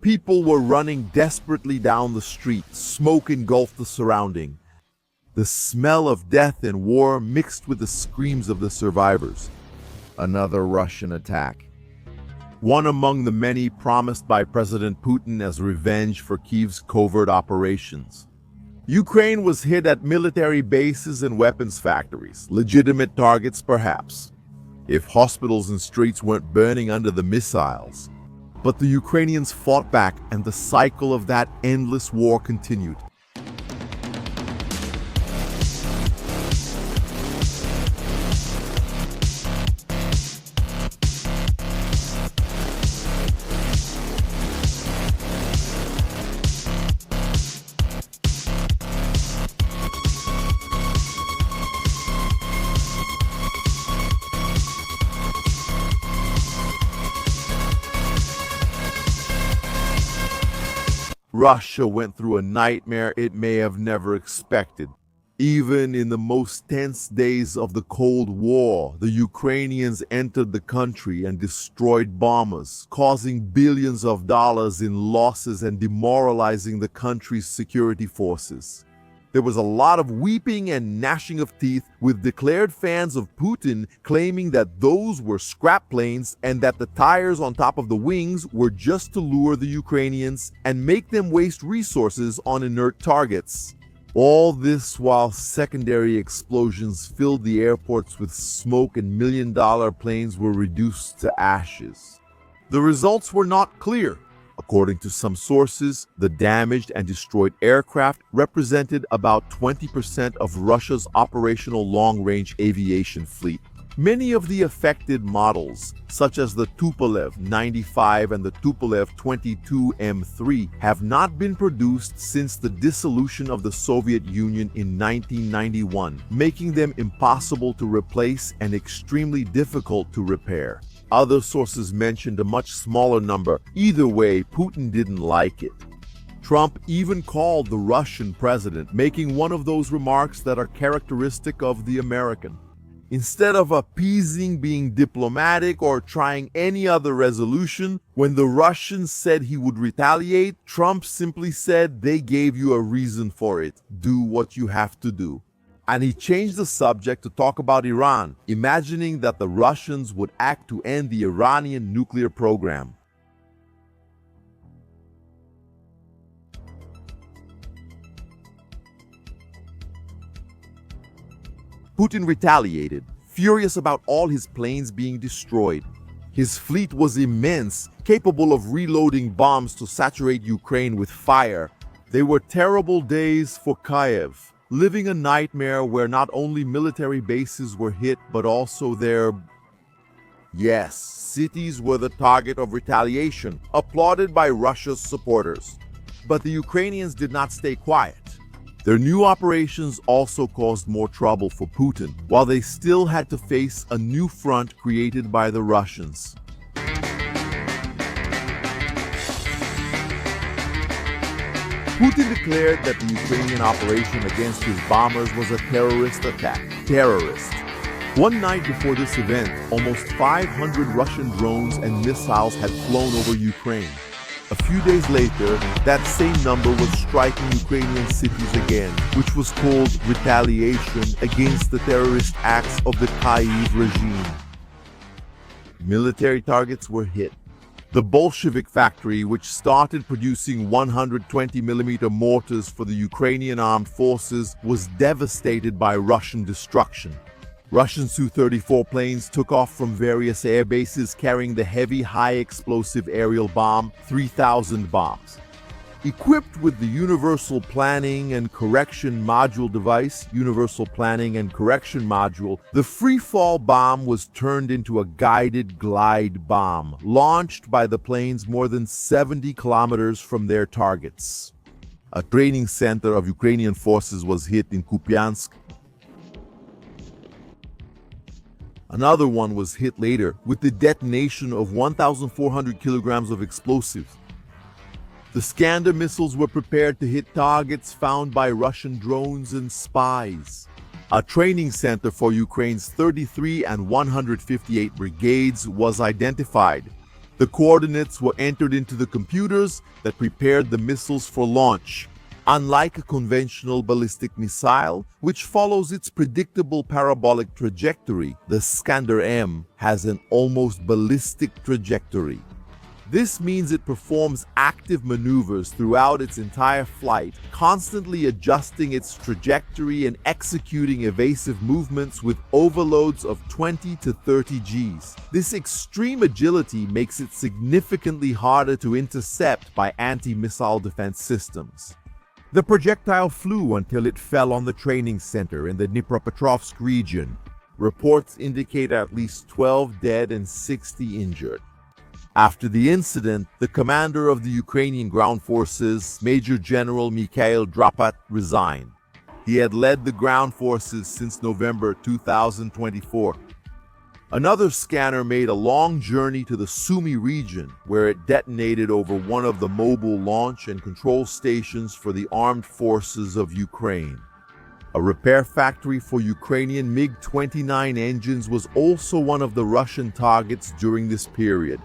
People were running desperately down the street, smoke engulfed the surrounding. The smell of death and war mixed with the screams of the survivors. Another Russian attack. One among the many promised by President Putin as revenge for Kyiv's covert operations. Ukraine was hit at military bases and weapons factories, legitimate targets perhaps, if hospitals and streets weren't burning under the missiles. But the Ukrainians fought back, and the cycle of that endless war continued. Russia went through a nightmare it may have never expected. Even in the most tense days of the Cold War, the Ukrainians entered the country and destroyed bombers, causing billions of dollars in losses and demoralizing the country's security forces. There was a lot of weeping and gnashing of teeth, with declared fans of Putin claiming that those were scrap planes and that the tires on top of the wings were just to lure the Ukrainians and make them waste resources on inert targets. All this while secondary explosions filled the airports with smoke and million-dollar planes were reduced to ashes. The results were not clear. According to some sources, the damaged and destroyed aircraft represented about 20% of Russia's operational long-range aviation fleet. Many of the affected models, such as the Tupolev 95 and the Tupolev 22 M3, have not been produced since the dissolution of the Soviet Union in 1991, making them impossible to replace and extremely difficult to repair. Other sources mentioned a much smaller number. Either way, Putin didn't like it. Trump even called the Russian president, making one of those remarks that are characteristic of the American. Instead of appeasing, being diplomatic, or trying any other resolution, when the Russians said he would retaliate, Trump simply said, "They gave you a reason for it. Do what you have to do." And he changed the subject to talk about Iran, imagining that the Russians would act to end the Iranian nuclear program. Putin retaliated, furious about all his planes being destroyed. His fleet was immense, capable of reloading bombs to saturate Ukraine with fire. They were terrible days for Kyiv, living a nightmare where not only military bases were hit, but also their... Yes, cities were the target of retaliation, applauded by Russia's supporters. But the Ukrainians did not stay quiet. Their new operations also caused more trouble for Putin, while they still had to face a new front created by the Russians. Putin declared that the Ukrainian operation against his bombers was a terrorist attack. Terrorist. One night before this event, almost 500 Russian drones and missiles had flown over Ukraine. A few days later, that same number was striking Ukrainian cities again, which was called retaliation against the terrorist acts of the Kyiv regime. Military targets were hit. The Bolshevik factory, which started producing 120mm mortars for the Ukrainian armed forces, was devastated by Russian destruction. Russian Su-34 planes took off from various air bases carrying the heavy, high-explosive aerial bomb 3000 bombs. Equipped with the Universal Planning and Correction Module device, Universal Planning and Correction Module, the free-fall bomb was turned into a guided glide bomb, launched by the planes more than 70 kilometers from their targets. A training center of Ukrainian forces was hit in Kupiansk. Another one was hit later with the detonation of 1,400 kilograms of explosives. The Skander missiles were prepared to hit targets found by Russian drones and spies. A training center for Ukraine's 33 and 158 brigades was identified. The coordinates were entered into the computers that prepared the missiles for launch. Unlike a conventional ballistic missile, which follows its predictable parabolic trajectory, the Iskander-M has an almost ballistic trajectory. This means it performs active maneuvers throughout its entire flight, constantly adjusting its trajectory and executing evasive movements with overloads of 20 to 30 Gs. This extreme agility makes it significantly harder to intercept by anti-missile defense systems. The projectile flew until it fell on the training center in the Dnipropetrovsk region. Reports indicate at least 12 dead and 60 injured. After the incident, the commander of the Ukrainian ground forces, Major General Mikhail Drapat, resigned. He had led the ground forces since November 2024. Another scanner made a long journey to the Sumy region, where it detonated over one of the mobile launch and control stations for the armed forces of Ukraine. A repair factory for Ukrainian MiG-29 engines was also one of the Russian targets during this period.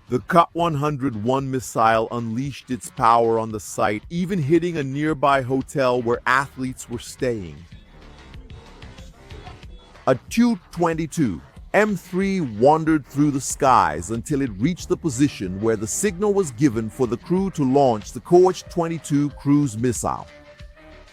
The Kut-101 missile unleashed its power on the site, even hitting a nearby hotel where athletes were staying. A Tu-22 M3 wandered through the skies until it reached the position where the signal was given for the crew to launch the Koch-22 cruise missile.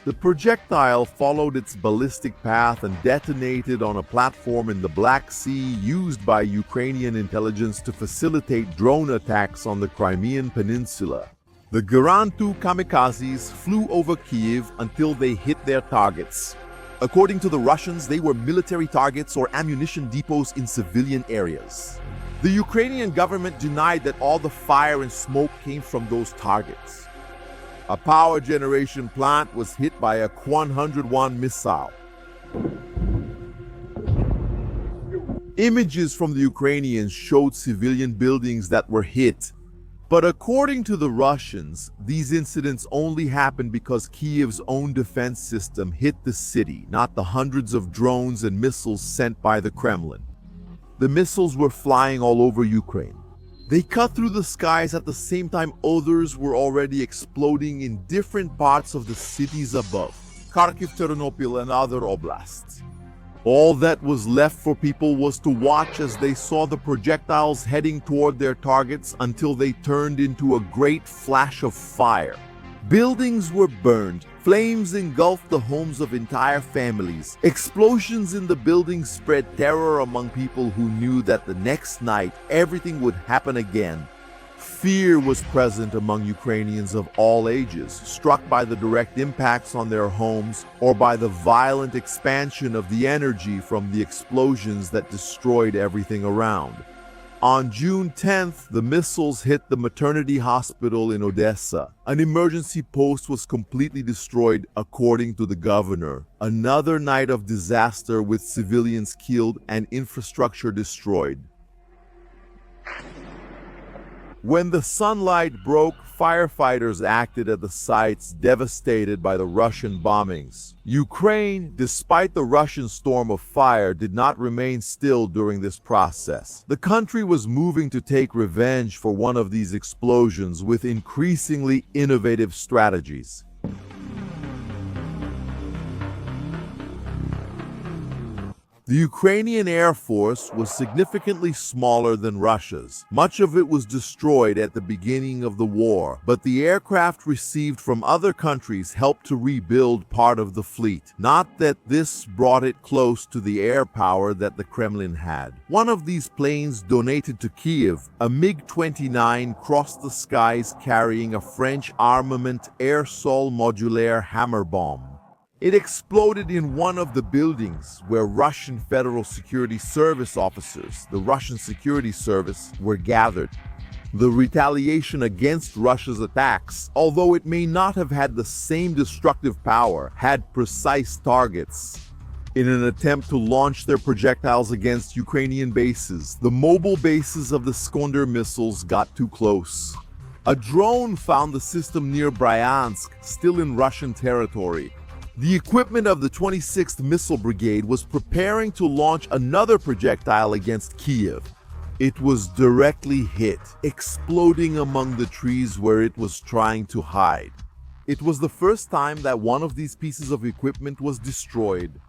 The projectile followed its ballistic path and detonated on a platform in the Black Sea used by Ukrainian intelligence to facilitate drone attacks on the Crimean Peninsula. The Garant-2 kamikazes flew over Kyiv until they hit their targets. According to the Russians, they were military targets or ammunition depots in civilian areas. The Ukrainian government denied that all the fire and smoke came from those targets. A power generation plant was hit by a Kwan-101 missile. Images from the Ukrainians showed civilian buildings that were hit. But according to the Russians, these incidents only happened because Kyiv's own defense system hit the city, not the hundreds of drones and missiles sent by the Kremlin. The missiles were flying all over Ukraine. They cut through the skies at the same time others were already exploding in different parts of the cities above, Kharkiv, Ternopil, and other oblasts. All that was left for people was to watch as they saw the projectiles heading toward their targets until they turned into a great flash of fire. Buildings were burned, flames engulfed the homes of entire families. Explosions in the buildings spread terror among people who knew that the next night everything would happen again. Fear was present among Ukrainians of all ages, struck by the direct impacts on their homes or by the violent expansion of the energy from the explosions that destroyed everything around. On June 10th, the missiles hit the maternity hospital in Odessa. An emergency post was completely destroyed, according to the governor. Another night of disaster with civilians killed and infrastructure destroyed. When the sunlight broke, firefighters acted at the sites devastated by the Russian bombings. Ukraine, despite the Russian storm of fire, did not remain still during this process. The country was moving to take revenge for one of these explosions with increasingly innovative strategies. The Ukrainian Air Force was significantly smaller than Russia's. Much of it was destroyed at the beginning of the war, but the aircraft received from other countries helped to rebuild part of the fleet. Not that this brought it close to the air power that the Kremlin had. One of these planes donated to Kyiv, a MiG-29, crossed the skies carrying a French armament air sol modulaire hammer bomb. It exploded in one of the buildings where Russian Federal Security Service officers, the Russian Security Service, were gathered. The retaliation against Russia's attacks, although it may not have had the same destructive power, had precise targets. In an attempt to launch their projectiles against Ukrainian bases, the mobile bases of the Iskander missiles got too close. A drone found the system near Bryansk, still in Russian territory. The equipment of the 26th Missile Brigade was preparing to launch another projectile against Kyiv. It was directly hit, exploding among the trees where it was trying to hide. It was the first time that one of these pieces of equipment was destroyed.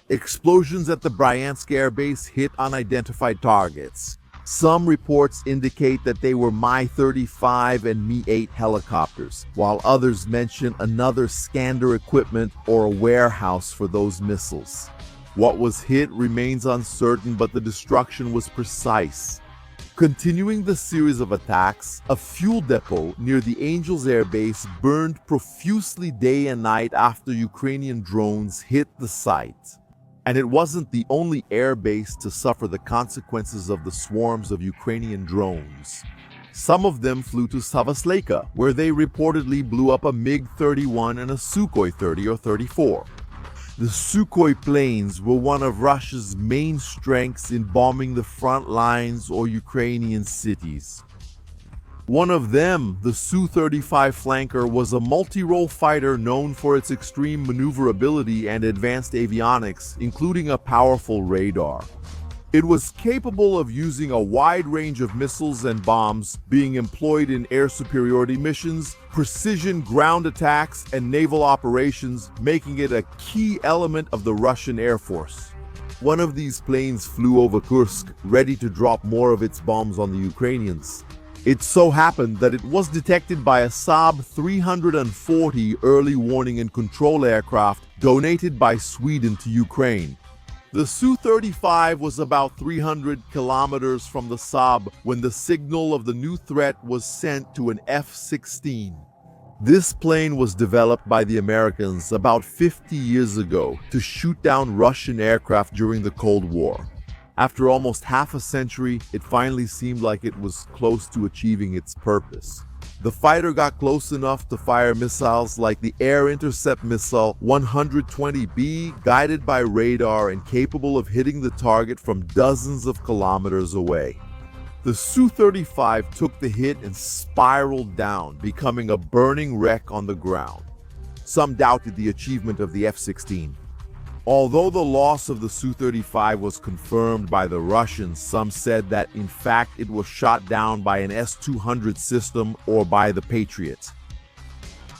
Explosions at the Bryansk Air Base hit unidentified targets. Some reports indicate that they were Mi-35 and Mi-8 helicopters, while others mention another Skander equipment or a warehouse for those missiles. What was hit remains uncertain, but the destruction was precise. Continuing the series of attacks, a fuel depot near the Angels Air Base burned profusely day and night after Ukrainian drones hit the site. And it wasn't the only air base to suffer the consequences of the swarms of Ukrainian drones. Some of them flew to Savasleika, where they reportedly blew up a MiG-31 and a Sukhoi 30 or 34. The Sukhoi planes were one of Russia's main strengths in bombing the front lines or Ukrainian cities. One of them, the Su-35 flanker, was a multi-role fighter known for its extreme maneuverability and advanced avionics, including a powerful radar. It was capable of using a wide range of missiles and bombs, being employed in air superiority missions, precision ground attacks, and naval operations, making it a key element of the Russian Air Force. One of these planes flew over Kursk, ready to drop more of its bombs on the Ukrainians. It so happened that it was detected by a Saab 340 early warning and control aircraft donated by Sweden to Ukraine. The Su-35 was about 300 kilometers from the Saab when the signal of the new threat was sent to an F-16. This plane was developed by the Americans about 50 years ago to shoot down Russian aircraft during the Cold War. After almost half a century, it finally seemed like it was close to achieving its purpose. The fighter got close enough to fire missiles like the Air Intercept Missile 120B, guided by radar and capable of hitting the target from dozens of kilometers away. The Su-35 took the hit and spiraled down, becoming a burning wreck on the ground. Some doubted the achievement of the F-16. Although the loss of the Su-35 was confirmed by the Russians, some said that in fact it was shot down by an S-200 system or by the Patriot.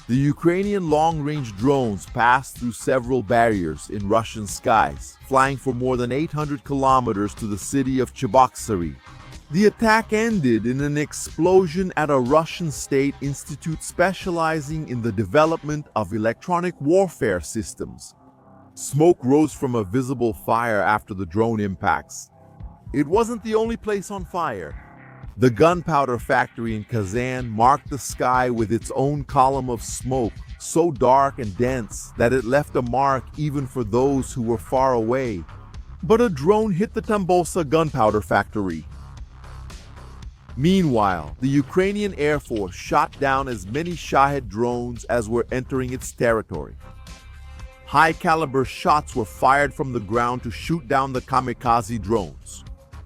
The Ukrainian long-range drones passed through several barriers in Russian skies, flying for more than 800 kilometers to the city of Cheboksary. The attack ended in an explosion at a Russian state institute specializing in the development of electronic warfare systems. Smoke rose from a visible fire after the drone impacts. It wasn't the only place on fire. The gunpowder factory in Kazan marked the sky with its own column of smoke, so dark and dense that it left a mark even for those who were far away. But a drone hit the Tambosa gunpowder factory. Meanwhile, the Ukrainian Air Force shot down as many Shahed drones as were entering its territory. High-caliber shots were fired from the ground to shoot down the kamikaze drones.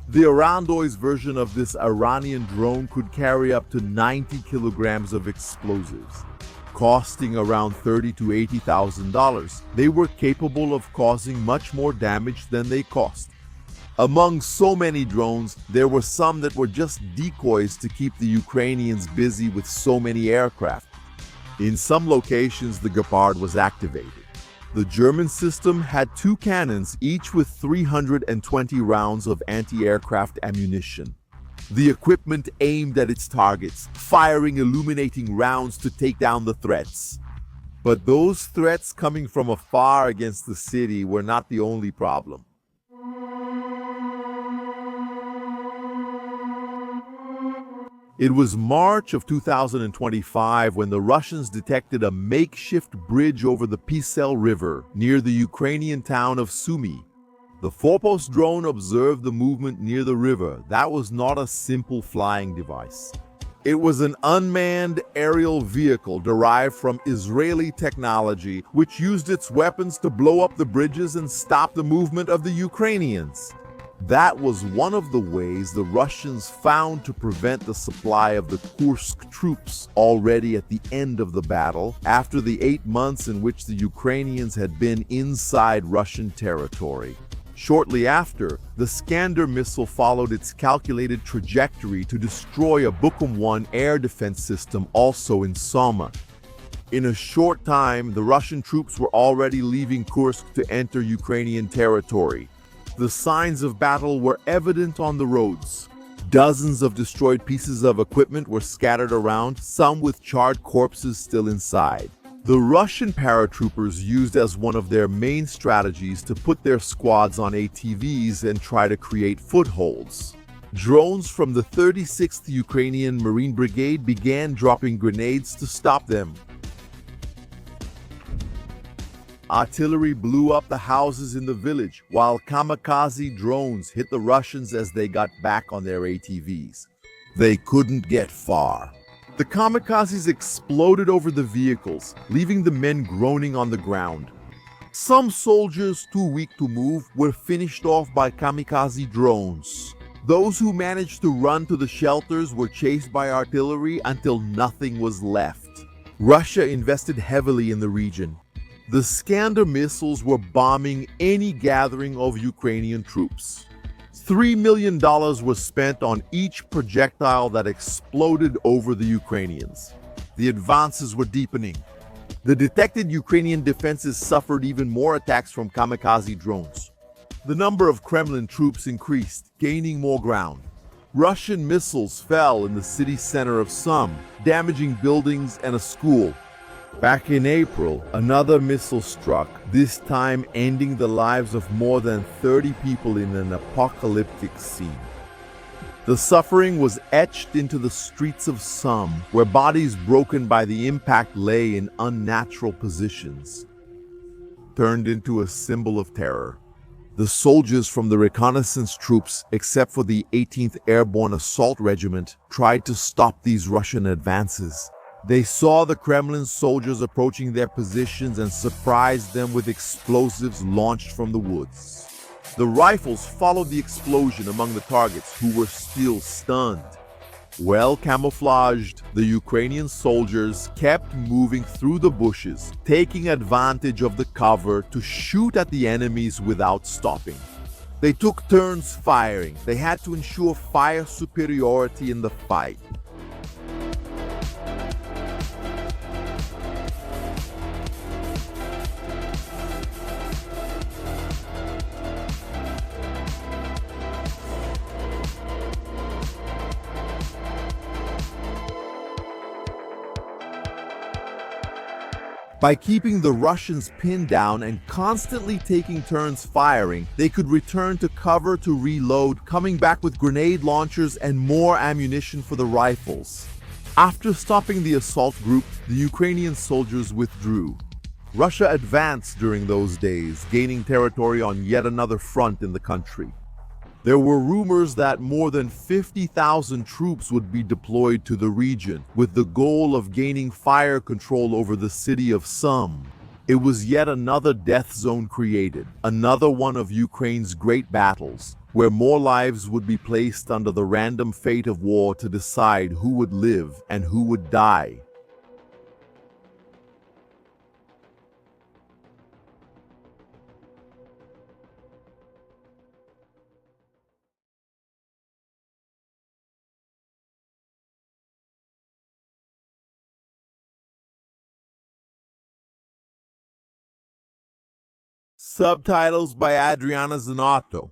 The Irandoi's version of this Iranian drone could carry up to 90 kilograms of explosives. Costing around $30,000 to $80,000, they were capable of causing much more damage than they cost. Among so many drones, there were some that were just decoys to keep the Ukrainians busy with so many aircraft. In some locations, the Gepard was activated. The German system had 2 cannons, each with 320 rounds of anti-aircraft ammunition. The equipment aimed at its targets, firing illuminating rounds to take down the threats. But those threats coming from afar against the city were not the only problem. It was March of 2025 when the Russians detected a makeshift bridge over the Pisel River near the Ukrainian town of Sumy. The forepost drone observed the movement near the river. That was not a simple flying device. It was an unmanned aerial vehicle derived from Israeli technology, which used its weapons to blow up the bridges and stop the movement of the Ukrainians. That was one of the ways the Russians found to prevent the supply of the Kursk troops already at the end of the battle, after the 8 months in which the Ukrainians had been inside Russian territory. Shortly after, the Skander missile followed its calculated trajectory to destroy a Bukom-1 air defense system also in Soma. In a short time, the Russian troops were already leaving Kursk to enter Ukrainian territory. The signs of battle were evident on the roads. Dozens of destroyed pieces of equipment were scattered around, some with charred corpses still inside. The Russian paratroopers used as one of their main strategies to put their squads on ATVs and try to create footholds. Drones from the 36th Ukrainian Marine Brigade began dropping grenades to stop them. Artillery blew up the houses in the village, while kamikaze drones hit the Russians as they got back on their ATVs. They couldn't get far. The kamikazes exploded over the vehicles, leaving the men groaning on the ground. Some soldiers too weak to move were finished off by kamikaze drones. Those who managed to run to the shelters were chased by artillery until nothing was left. Russia invested heavily in the region. The Skander missiles were bombing any gathering of Ukrainian troops. $3 million was spent on each projectile that exploded over the Ukrainians. The advances were deepening. The detected Ukrainian defenses suffered even more attacks from kamikaze drones. The number of Kremlin troops increased, gaining more ground. Russian missiles fell in the city center of Sum, damaging buildings and a school. Back in April, another missile struck, this time ending the lives of more than 30 people in an apocalyptic scene. The suffering was etched into the streets of Sum, where bodies broken by the impact lay in unnatural positions, turned into a symbol of terror. The soldiers from the reconnaissance troops, except for the 18th Airborne Assault Regiment, tried to stop these Russian advances. They saw the Kremlin soldiers approaching their positions and surprised them with explosives launched from the woods. The rifles followed the explosion among the targets, who were still stunned. Well camouflaged, the Ukrainian soldiers kept moving through the bushes, taking advantage of the cover to shoot at the enemies without stopping. They took turns firing. They had to ensure fire superiority in the fight. By keeping the Russians pinned down and constantly taking turns firing, they could return to cover to reload, coming back with grenade launchers and more ammunition for the rifles. After stopping the assault group, the Ukrainian soldiers withdrew. Russia advanced during those days, gaining territory on yet another front in the country. There were rumors that more than 50,000 troops would be deployed to the region, with the goal of gaining fire control over the city of Sum. It was yet another death zone created, another one of Ukraine's great battles, where more lives would be placed under the random fate of war to decide who would live and who would die. Subtitles by Adriana Zanotto.